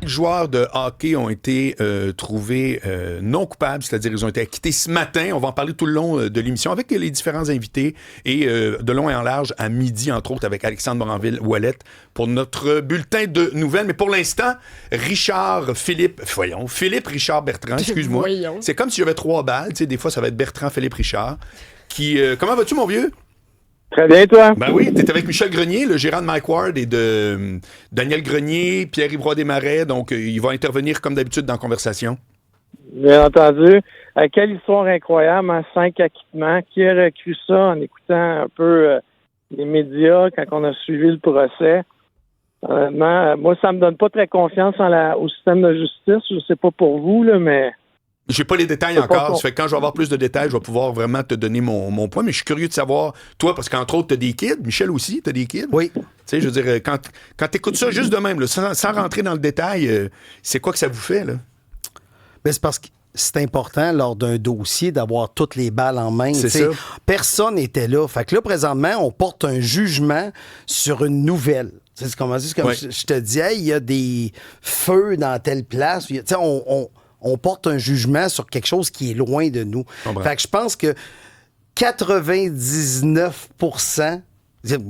joueurs de hockey ont été trouvés non coupables, c'est-à-dire ils ont été acquittés ce matin. On va en parler tout le long de l'émission avec les différents invités et de long et en large à midi, entre autres, avec Alexandre Moranville-Ouellette pour notre bulletin de nouvelles. Mais pour l'instant, Philippe Richard Bertrand, excuse-moi. Voyons. C'est comme si j'avais 3 balles. Tu sais, des fois, ça va être Bertrand, Philippe Richard. Comment vas-tu, mon vieux? Très bien, toi? Ben oui, t'es avec Michel Grenier, le gérant de Mike Ward, et de Daniel Grenier, Pierre-Yves Desmarais. Donc, il va intervenir comme d'habitude dans la conversation. Bien entendu. Quelle histoire incroyable, hein? 5 acquittements. Qui aurait cru ça en écoutant un peu les médias quand on a suivi le procès? Honnêtement, moi, ça me donne pas très confiance au système de justice. Je sais pas pour vous, là, mais... J'ai pas les détails encore. Ça fait que quand je vais avoir plus de détails, je vais pouvoir vraiment te donner mon point. Mais je suis curieux de savoir, toi, parce qu'entre autres, t'as des kids. Michel aussi, t'as des kids. Oui. Tu sais, je veux dire, quand t'écoutes ça juste de même, là, sans rentrer dans le détail, c'est quoi que ça vous fait, là? Mais c'est parce que c'est important, lors d'un dossier, d'avoir toutes les balles en main. C'est ça. Personne n'était là. Fait que là, présentement, on porte un jugement sur une nouvelle. C'est comme je te dis, hey, il y a des feux dans telle place. On porte un jugement sur quelque chose qui est loin de nous. Fait que je pense que 99%,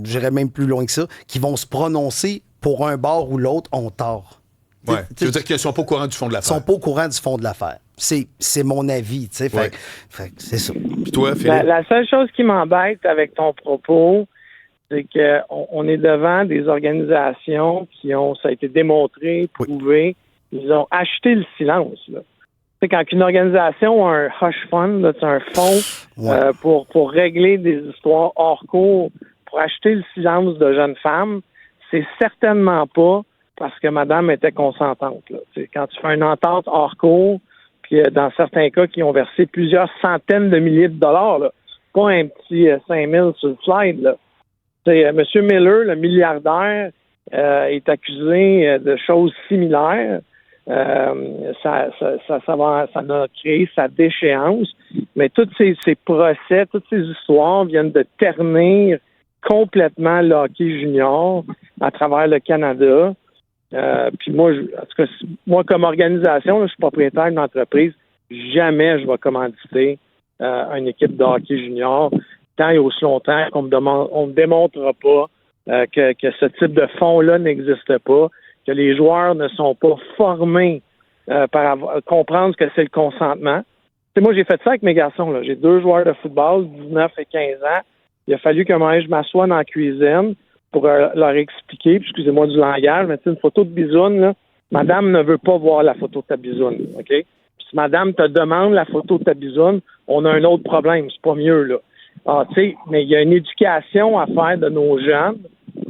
j'irais même plus loin que ça, qui vont se prononcer pour un bord ou l'autre ont tort. Ouais. Tu veux dire qu'ils ne sont pas au courant du fond de l'affaire. Ils sont pas au courant du fond de l'affaire. C'est mon avis, tu sais. Fait que c'est ça. Puis toi, Philippe? La seule chose qui m'embête avec ton propos, c'est qu'on est devant des organisations ça a été démontré, prouvé, ils ont acheté le silence, là. Tu sais, quand une organisation a un hush fund, là, c'est un fonds pour régler des histoires hors cours, pour acheter le silence de jeunes femmes, c'est certainement pas parce que madame était consentante, là. Tu sais, quand tu fais une entente hors cours, puis dans certains cas qui ont versé plusieurs centaines de milliers de dollars, là, pas un petit 5 000 sur le slide, là. C'est M. Miller, le milliardaire, est accusé de choses similaires. Ça a créé sa déchéance. Mais tous ces procès, toutes ces histoires viennent de ternir complètement le hockey junior à travers le Canada. Puis moi, en tout cas, moi comme organisation, là, je suis propriétaire d'une entreprise. Jamais je vais commanditer une équipe de hockey junior tant et aussi longtemps qu'on ne me démontrera pas que ce type de fonds-là n'existe pas, que les joueurs ne sont pas formés par comprendre ce que c'est le consentement. T'sais, moi, j'ai fait ça avec mes garçons, là. J'ai 2 joueurs de football, 19 et 15 ans. Il a fallu que moi, je m'assoie dans la cuisine pour leur expliquer, puis excusez-moi du langage, mais une photo de bisoune, là, madame ne veut pas voir la photo de ta bisoune, OK? Puis si madame te demande la photo de ta bisoune, on a un autre problème, c'est pas mieux, là. Mais il y a une éducation à faire de nos jeunes,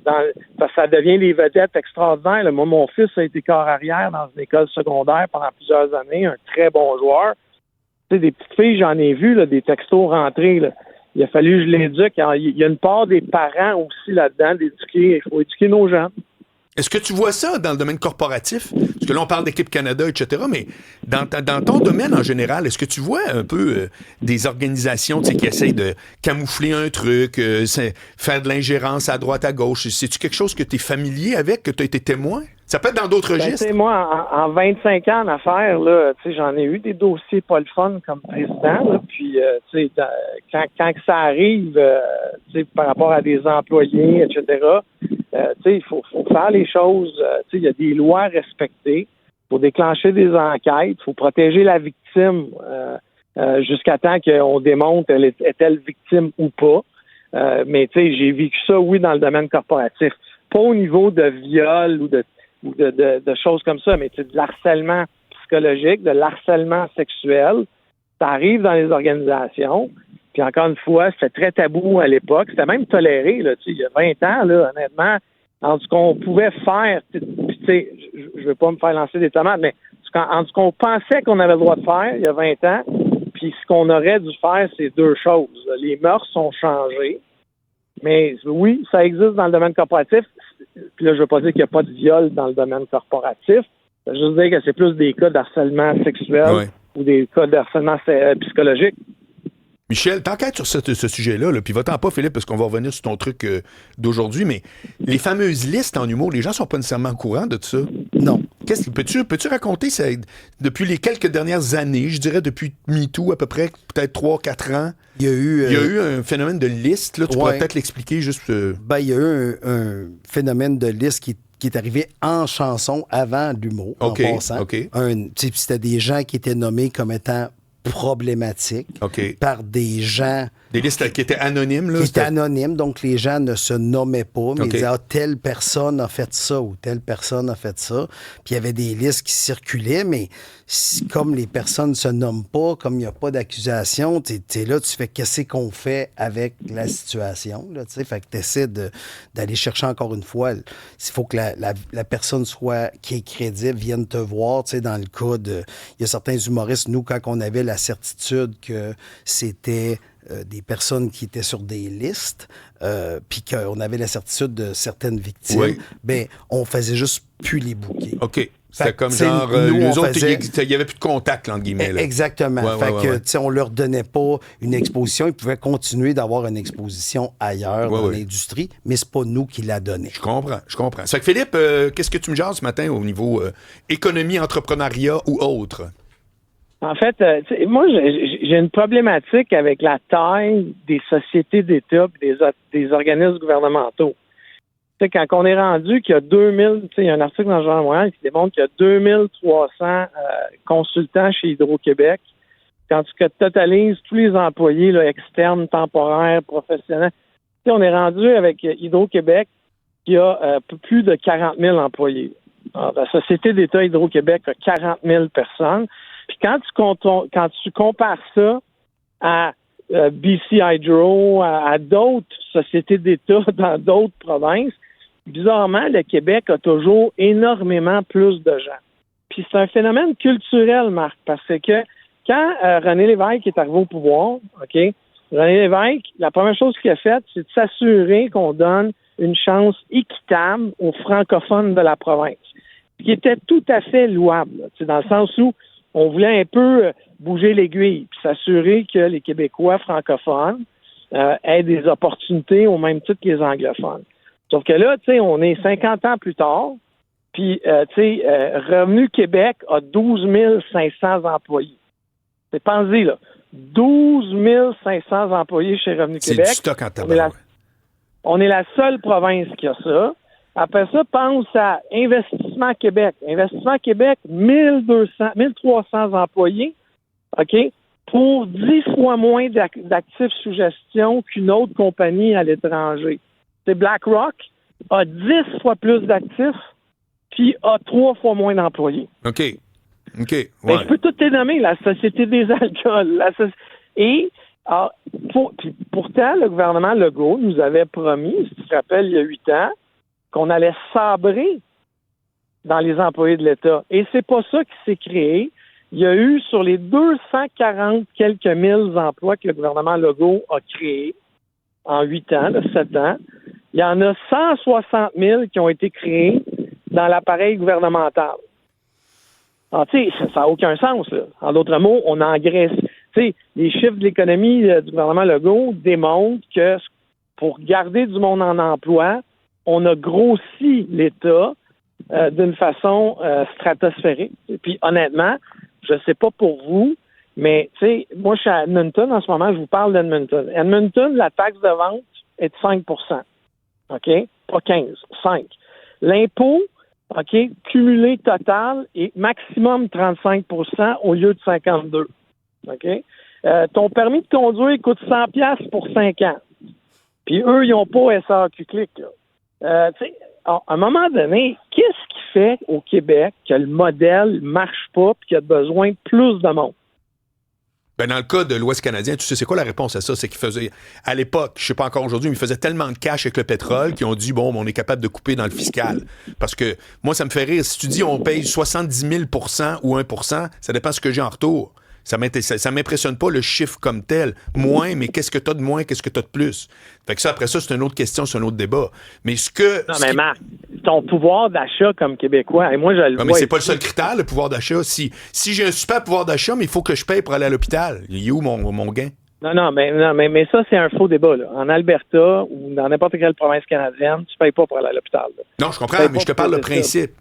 parce que ça devient des vedettes extraordinaires. Là. Moi, mon fils a été corps arrière dans une école secondaire pendant plusieurs années, un très bon joueur. Tu sais, des petites filles, j'en ai vu, là, des textos rentrés, là. Il a fallu que je l'éduque. Il y a une part des parents aussi là-dedans d'éduquer. Il faut éduquer nos jeunes. Est-ce que tu vois ça dans le domaine corporatif? Parce que là, on parle d'équipe Canada, etc., mais dans ton domaine en général, est-ce que tu vois un peu des organisations qui essayent de camoufler un truc, faire de l'ingérence à droite, à gauche? C'est-tu quelque chose que tu es familier avec, que tu as été témoin? Ça peut être dans d'autres registres? Moi, en 25 ans en affaires, là, j'en ai eu des dossiers pas le fun comme président. Là, puis, quand ça arrive par rapport à des employés, etc., il faut faire les choses. Il y a des lois à respecter. Il faut déclencher des enquêtes. Il faut protéger la victime jusqu'à temps qu'on démontre est-elle victime ou pas. Mais j'ai vécu ça, oui, dans le domaine corporatif. Pas au niveau de viol ou de choses comme ça, mais de l'harcèlement psychologique, de l'harcèlement sexuel. Ça arrive dans les organisations. Puis encore une fois, c'était très tabou à l'époque. C'était même toléré, là, il y a 20 ans, là, honnêtement, en ce qu'on pouvait faire, je ne veux pas me faire lancer des tomates, mais en ce qu'on pensait qu'on avait le droit de faire il y a 20 ans, puis ce qu'on aurait dû faire, c'est 2 choses. Les mœurs sont changées, mais oui, ça existe dans le domaine corporatif. Puis là, je ne veux pas dire qu'il n'y a pas de viol dans le domaine corporatif. Je veux juste dire que c'est plus des cas d'harcèlement sexuel ou des cas de harcèlement psychologique. Michel, t'enquêtes sur ce sujet-là, là, puis va-t'en pas, Philippe, parce qu'on va revenir sur ton truc d'aujourd'hui, mais les fameuses listes en humour, les gens sont pas nécessairement au courant de tout ça. Non. Peux-tu raconter ça depuis les quelques dernières années, je dirais depuis MeToo à peu près, peut-être 3-4 ans? Il y a eu un phénomène de liste, là, tu pourrais peut-être l'expliquer juste. Ben, il y a eu un phénomène de liste qui est arrivé en chanson avant l'humour, en passant. C'était des gens qui étaient nommés comme étant problématiques par des gens... Des listes qui étaient anonymes, là? Qui étaient anonymes, donc les gens ne se nommaient pas, mais ils disaient « telle personne a fait ça » ou « telle personne a fait ça ». Puis il y avait des listes qui circulaient, mais comme les personnes ne se nomment pas, comme il n'y a pas d'accusation, t'es là, tu fais « qu'est-ce qu'on fait avec la situation ?» Fait que tu essaies d'aller chercher encore une fois. Il faut que la personne qui est crédible vienne te voir. Dans le cas de... Il y a certains humoristes, nous, quand on avait la certitude que c'était... des personnes qui étaient sur des listes, puis qu'on avait la certitude de certaines victimes, ben on faisait juste plus les booker. OK. C'était comme genre, nous autres, il n'y avait plus de contact, entre guillemets. Là. Exactement. On leur donnait pas une exposition. Ils pouvaient continuer d'avoir une exposition ailleurs dans l'industrie, mais c'est pas nous qui la donnions. Je comprends. Ça fait que Philippe, qu'est-ce que tu me jases ce matin au niveau économie, entrepreneuriat ou autre? En fait, moi, j'ai une problématique avec la taille des sociétés d'État et des organismes gouvernementaux. Tu sais, quand on est rendu qu'il y a 2000, il y a un article dans le Journal de Montréal qui démontre qu'il y a 2300 consultants chez Hydro-Québec. Quand tu totalises tous les employés là, externes, temporaires, professionnels, on est rendu avec Hydro-Québec qui a plus de 40 000 employés. Alors, la Société d'État Hydro-Québec a 40 000 personnes. Puis quand tu compares ça à BC Hydro, à d'autres sociétés d'État dans d'autres provinces, bizarrement, le Québec a toujours énormément plus de gens. Puis c'est un phénomène culturel, Marc, parce que quand René Lévesque est arrivé au pouvoir, René Lévesque, la première chose qu'il a faite, c'est de s'assurer qu'on donne une chance équitable aux francophones de la province, qui était tout à fait louable, dans le sens où on voulait un peu bouger l'aiguille puis s'assurer que les Québécois francophones aient des opportunités au même titre que les anglophones. Sauf que là, on est 50 ans plus tard, puis, Revenu Québec a 12 500 employés. Pensez, là, 12 500 employés chez Revenu Québec. C'est du stock en tabac. On est la seule province qui a ça. Après ça, pense à Investissement Québec. Investissement Québec, 1300 employés, pour 10 fois moins d'actifs sous gestion qu'une autre compagnie à l'étranger. C'est BlackRock a 10 fois plus d'actifs, puis a 3 fois moins d'employés. OK. Mais je peux tout te nommer, la Société des alcools. Pourtant, le gouvernement Legault nous avait promis, si tu te rappelles, il y a 8 ans, qu'on allait sabrer dans les employés de l'État. Et c'est pas ça qui s'est créé. Il y a eu, sur les 240 quelques mille emplois que le gouvernement Legault a créés en 8 ans, 7 ans, il y en a 160 000 qui ont été créés dans l'appareil gouvernemental. Alors, tu sais, ça n'a aucun sens, là. En d'autres mots, on engraisse. Tu sais, les chiffres de l'économie du gouvernement Legault démontrent que pour garder du monde en emploi, on a grossi l'État d'une façon stratosphérique. Et puis, honnêtement, je ne sais pas pour vous, mais, tu sais, moi, je suis à Edmonton en ce moment, je vous parle d'Edmonton. Edmonton, la taxe de vente est de 5 OK? Pas 15, 5. L'impôt, cumulé total est maximum 35 au lieu de 52. OK? Ton permis de conduire coûte 100$ pour 5 ans. Puis eux, ils n'ont pas SAQ Clic, là. À un moment donné, qu'est-ce qui fait au Québec que le modèle ne marche pas et qu'il y a besoin de plus de monde? Ben dans le cas de l'Ouest canadien, tu sais, c'est quoi la réponse à ça? C'est qu'ils faisaient, à l'époque, je sais pas encore aujourd'hui, mais ils faisaient tellement de cash avec le pétrole qu'ils ont dit, bon, on est capable de couper dans le fiscal. Parce que moi, ça me fait rire. Si tu dis on paye 70 000 % ou 1 %, ça dépend de ce que j'ai en retour. Ça m'impressionne pas le chiffre comme tel. Moins, mais qu'est-ce que t'as de moins, qu'est-ce que t'as de plus? Fait que ça, après ça, c'est une autre question, c'est un autre débat. Mais Marc, ton pouvoir d'achat comme Québécois, et moi, je le vois... Mais c'est pas le seul critère, le pouvoir d'achat. Si j'ai un super pouvoir d'achat, mais il faut que je paye pour aller à l'hôpital, il est où mon gain? Non, mais ça, c'est un faux débat. Là. En Alberta ou dans n'importe quelle province canadienne, tu ne payes pas pour aller à l'hôpital. Là. Non, je comprends, mais je te parle le principe.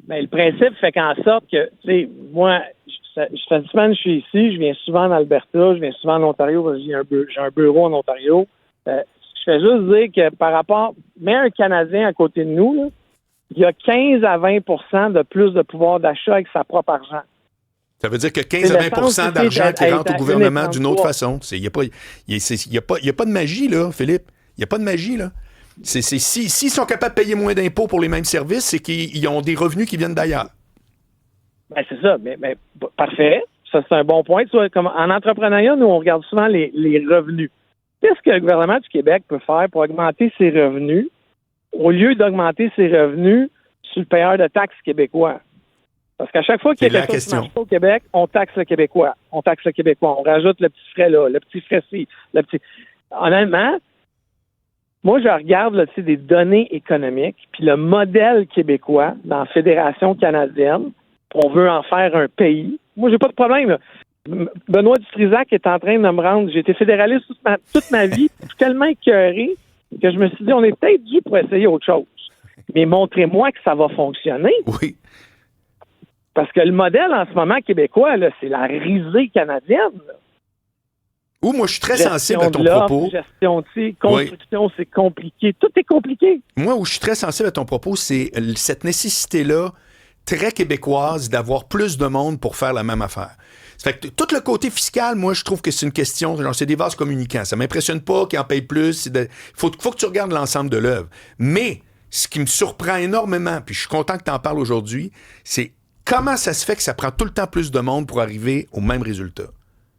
Mais le principe fait qu'en sorte que, tu sais, moi, je fais une semaine, je suis ici, je viens souvent en Alberta, je viens souvent en Ontario, parce que j'ai un bureau en Ontario. Je fais juste dire que par rapport, mets un Canadien à côté de nous, là, il y a 15 à 20 de plus de pouvoir d'achat avec sa propre argent. Ça veut dire que 15 à 20 d'argent qui rentre au gouvernement d'une autre façon. Il n'y a pas de magie, là, Philippe. Il n'y a pas de magie, là. S'ils sont capables de payer moins d'impôts pour les mêmes services, c'est qu'ils ont des revenus qui viennent d'ailleurs. Ben, c'est ça. Mais parfait. Ça, c'est un bon point. Tu vois, comme en entrepreneuriat, nous, on regarde souvent les revenus. Qu'est-ce que le gouvernement du Québec peut faire pour augmenter ses revenus au lieu d'augmenter ses revenus sur le payeur de taxes québécois? Parce qu'à chaque fois qu'il y a quelque chose qui marche pas au Québec, on taxe le Québécois. On rajoute le petit frais là, le petit frais ci, le petit... Honnêtement, moi, je regarde là, des données économiques, puis le modèle québécois dans la Fédération canadienne, on veut en faire un pays. Moi, j'ai pas de problème. Là. Benoît Dutrisac est en train de me rendre... J'ai été fédéraliste toute ma vie, je suis tellement écœuré que je me suis dit, on est peut-être dû pour essayer autre chose. Mais montrez-moi que ça va fonctionner. Oui. Parce que le modèle en ce moment québécois, là, c'est la risée canadienne. Là. Ou moi, je suis très sensible à ton propos. Gestion de construction, c'est compliqué. Tout est compliqué. Moi, où je suis très sensible à ton propos, c'est cette nécessité-là, très québécoise, d'avoir plus de monde pour faire la même affaire. Ça fait que tout le côté fiscal, moi, je trouve que c'est une question, genre, c'est des vases communicants. Ça m'impressionne pas qu'ils en payent plus. Faut que tu regardes l'ensemble de l'œuvre. Mais ce qui me surprend énormément, puis je suis content que tu en parles aujourd'hui, c'est comment ça se fait que ça prend tout le temps plus de monde pour arriver au même résultat.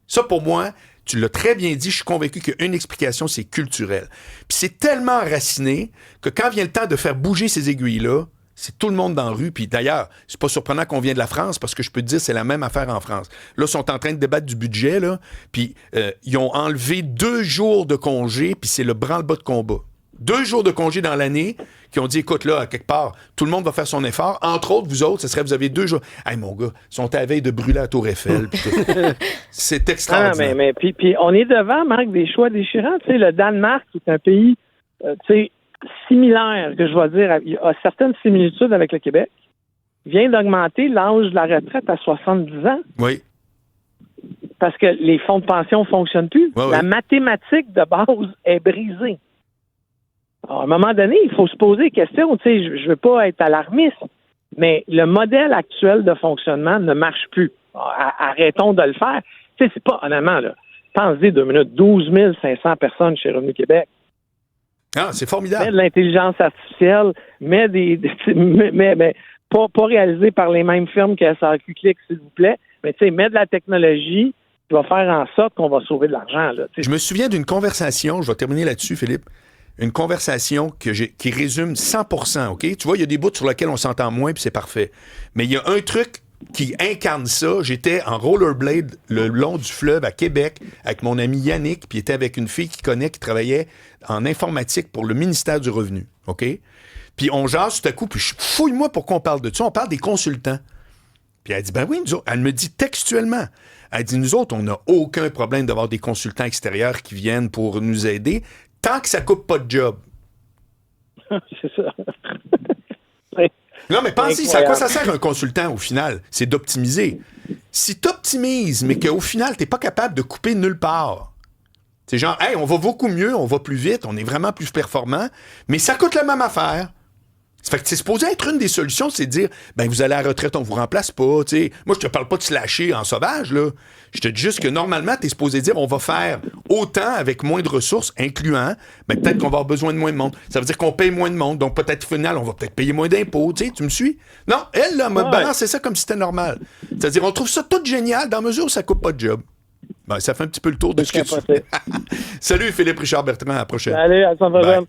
Ça, pour moi, tu l'as très bien dit, je suis convaincu qu'une explication, c'est culturel. Puis c'est tellement enraciné que quand vient le temps de faire bouger ces aiguilles-là, c'est tout le monde dans la rue. Puis d'ailleurs, c'est pas surprenant qu'on vient de la France, parce que je peux te dire, c'est la même affaire en France. Là, ils sont en train de débattre du budget, là, puis ils ont enlevé 2 jours de congé, puis c'est le branle-bas de combat. 2 jours de congé dans l'année, qui ont dit, écoute, là, à quelque part, tout le monde va faire son effort. Entre autres, vous autres, vous avez 2 jours. Hey, mon gars, ils sont à la veille de brûler la Tour Eiffel. C'est extraordinaire. Mais puis on est devant, Marc, des choix déchirants. Tu sais, le Danemark, qui est un pays, tu sais, similaire, que je vais dire, il a certaines similitudes avec le Québec, vient d'augmenter l'âge de la retraite à 70 ans. Oui. Parce que les fonds de pension ne fonctionnent plus. Oui, la mathématique de base est brisée. Alors, à un moment donné, il faut se poser des questions. Tu sais, je ne veux pas être alarmiste, mais le modèle actuel de fonctionnement ne marche plus. Arrêtons de le faire. Tu sais, c'est pas, honnêtement, là, pensez 2 minutes, 12 500 personnes chez Revenu Québec. Ah, c'est formidable. Mais de l'intelligence artificielle, mais pas réalisé par les mêmes firmes que SRQ Click, s'il vous plaît. Mais tu sais, mets de la technologie qui va faire en sorte qu'on va sauver de l'argent. Là, je me souviens d'une conversation, je vais terminer là-dessus, Philippe, une conversation qui résume 100%, OK? Tu vois, il y a des bouts sur lesquels on s'entend moins, puis c'est parfait. Mais il y a un truc qui incarne ça. J'étais en rollerblade le long du fleuve à Québec avec mon ami Yannick, puis il était avec une fille qui travaillait en informatique pour le ministère du Revenu, OK? Puis on jase tout à coup, puis fouille-moi pourquoi on parle de ça. On parle des consultants. Puis elle dit, ben oui, nous autres, elle me dit textuellement, elle dit, nous autres, on n'a aucun problème d'avoir des consultants extérieurs qui viennent pour nous aider, tant que ça coupe pas de job. C'est ça. Non, mais pensez, à quoi ça sert un consultant au final? C'est d'optimiser. Si tu optimises, mais qu'au final, tu n'es pas capable de couper nulle part, c'est genre, hey, on va beaucoup mieux, on va plus vite, on est vraiment plus performant, mais ça coûte la même affaire. Ça fait que c'est supposé être une des solutions, c'est de dire, ben vous allez à la retraite, on vous remplace pas, tu sais. Moi, je te parle pas de se lâcher en sauvage, là. Je te dis juste que normalement, tu es supposé dire, on va faire autant avec moins de ressources, incluant, ben peut-être qu'on va avoir besoin de moins de monde. Ça veut dire qu'on paye moins de monde, donc peut-être au final, on va peut-être payer moins d'impôts, tu sais, tu me suis? Non, elle, là, m'a balancé ça comme si c'était normal. C'est-à-dire, on trouve ça tout génial dans mesure où ça coupe pas de job. Ben, ça fait un petit peu le tour de ce que tu fais. Salut, Philippe Richard Bertrand, à la prochaine. Allez, à la prochaine.